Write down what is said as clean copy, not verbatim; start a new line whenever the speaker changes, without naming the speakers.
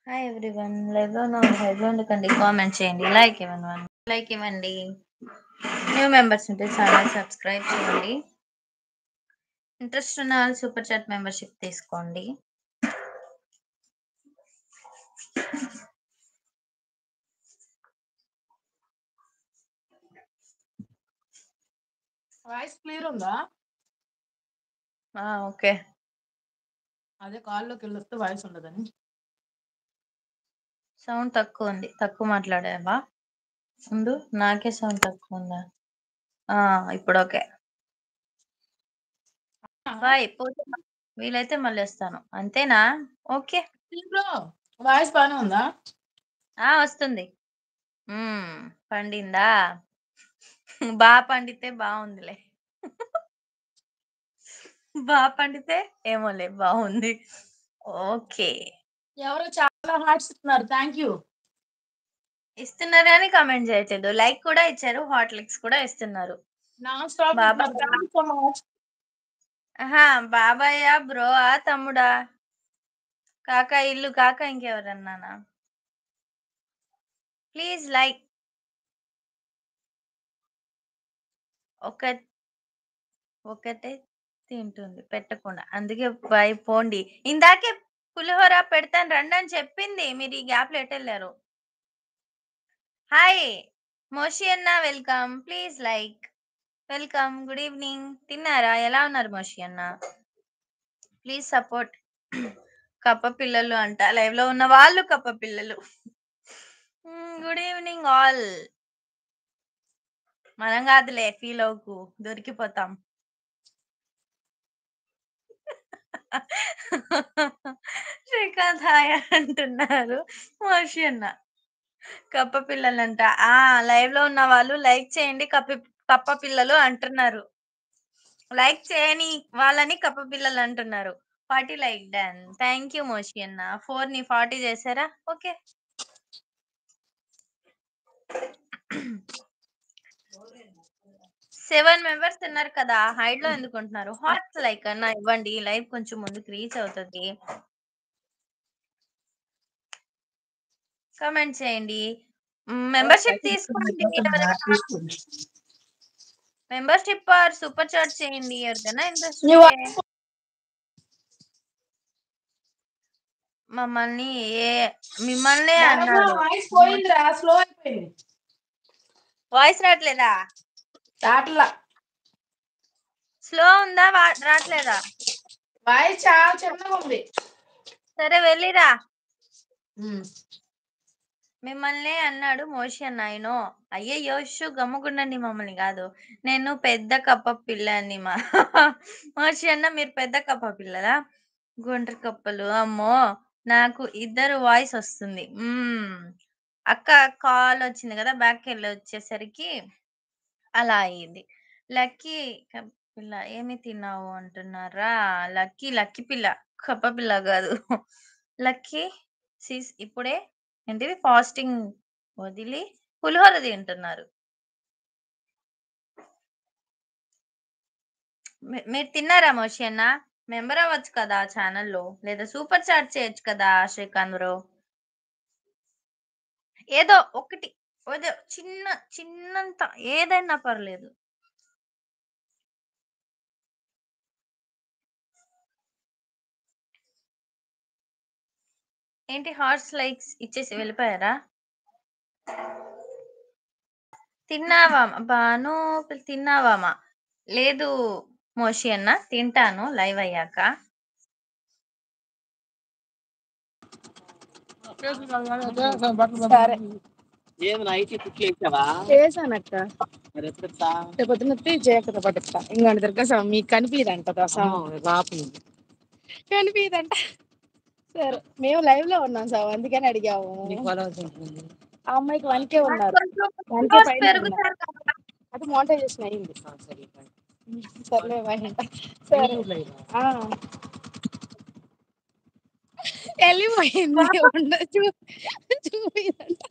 Hi everyone, లైవ్లో ఉండకండి, comment చేయండి, లైక్ ఇవ్వండి. న్యూ మెంబర్స్ ఉంటే ఛానల్ సబ్స్క్రైబ్ చేయండి. ఇంట్రెస్ట్ ఉన్న వాళ్ళు సూపర్ చాట్ మెంబర్షిప్ తీసుకోండి.
వాయిస్ క్లియర్ ఉందా?
ఓకే.
అదే కాల్లోకి వెళ్ళొస్తే వాయిస్ ఉండదని.
సౌండ్ తక్కువ ఉంది, తక్కువ మాట్లాడావా? ముందు నాకే సౌండ్ తక్కువ ఉందా? ఇప్పుడు ఓకే. బాయ్, వీలైతే మళ్ళీ వస్తాను, అంతేనా? ఓకే.
వాయిస్ బాగానే ఉందా?
వస్తుంది. పండిందా? బాగా పండితే బాగుందిలే. బాగా పండితే ఏమోలే, బాగుంది. ఓకే.
ఎవరో చాలా హార్ట్స్ ఇస్తున్నారు, థ్యాంక్ యూ.
ఇస్తున్నారు కానీ కామెంట్ చేయట్లేదు. లైక్ కూడా ఇచ్చారు, హాట్ లిక్స్ కూడా ఇస్తున్నారు. బాబాయ్ బ్రో, తమ్ముడా, కాకా, ఇల్లు కాకా, ఇంకెవరన్నానా? Please like. ఒకటే తింటుంది పెట్టకుండా, అందుకే బై పోండి. ఇందాకే పులిహోర పెడతాను రండి అని చెప్పింది, మీరు ఈ గ్యాప్ లో ఎట్టెళ్ళారు? హాయ్ మోషి అన్న, welcome. Please like. Welcome, good evening. తిన్నారా? ఎలా ఉన్నారు మోషి అన్న? Please support. కప్ప పిల్లలు అంట, లైవ్ లో ఉన్న వాళ్ళు కప్ప పిల్లలు. Good evening all. మనం కాదులే, ఫీల్ అవ్వకు, దొరికిపోతాం. శ్రీకాంత్ హాయ్ అంటున్నారు. మోషి అన్న కప్ప పిల్లలంట. లైవ్ లో ఉన్న వాళ్ళు లైక్ చేయండి, కప్ప పిల్లలు అంటున్నారు. లైక్ చేయని వాళ్ళని కప్ప పిల్లలు అంటున్నారు. 40 లైక్ డన్. థ్యాంక్ యూ మోషి అన్న. 4 ని 40 చేశారా? ఓకే. 7 మెంబర్స్ ఉన్నారు కదా, హైడ్ లో ఎందుకుంటున్నారు? హాట్ లైక్ అన్న ఇవ్వండి, లైవ్ కొంచెం ముందుకు రీచ్ అవుతుంది. కామెంట్ చేయండి, మెంబర్షిప్ తీసుకోండి. మెంబర్షిప్ ఆర్ సూపర్ చాట్ చేయండి ఎవరికైనా ఇంట్రెస్ట్ ఉంటే. మిమ్మల్ని అన్నాడు. వాయిస్ రావట్లేదా? స్లో ఉందా, రావట్లేదా?
వాయిస్ చాలా చిన్నగా ఉంది.
సరే వెళ్ళిరా. మిమ్మల్ని అన్నాడు మోషి అన్న. అయ్యయ్యో గమ్ముకుండండి, మమ్మల్ని కాదు, నేను పెద్ద కప్ప పిల్లని. మోషి అన్న మీరు పెద్ద కప్ప పిల్లలా? గుండ్ర కప్పలు, అమ్మో, నాకు ఇద్దరు వాయిస్ వస్తుంది. అక్క కాల్ వచ్చింది కదా, బ్యాక్ వెళ్ళి వచ్చేసరికి అలా అయ్యింది. లక్కీ పిల్ల ఏమి తిన్నావు అంటున్నారా? లక్కీ పిల్ల, కప్ప పిల్ల కాదు. లక్కీ ఇప్పుడే ఏంటిది ఫాస్టింగ్ వదిలి పులిహోర తింటున్నారు. మీరు తిన్నారా మోషి అన్న? మెంబర్ అవ్వచ్చు కదా ఛానల్లో, లేదా సూపర్ చాట్ చేయొచ్చు కదా శ్రీకాంత్ బ్రో. ఏదో ఒకటి, చిన్నంత ఏదైనా పర్లేదు. ఏంటి హార్ట్స్ లైక్స్ ఇచ్చేసి వెళ్ళిపోయారా? తిన్నావా బాను? తిన్నావామా? లేదు మోషి అన్న, తింటాను లైవ్ అయ్యాక.
మీకు కనిపిదంట కనిపిదంట. సరే మేము లైవ్ లో ఉన్నాం సార్, అందుకని అడిగాము. ఆ అమ్మాయికి 1K ఉన్నారు, 1K పైన అది మోనిటైజేషన్ అయింది. సర్లే సరే వెళ్ళిపోయింది. చూపిదంట.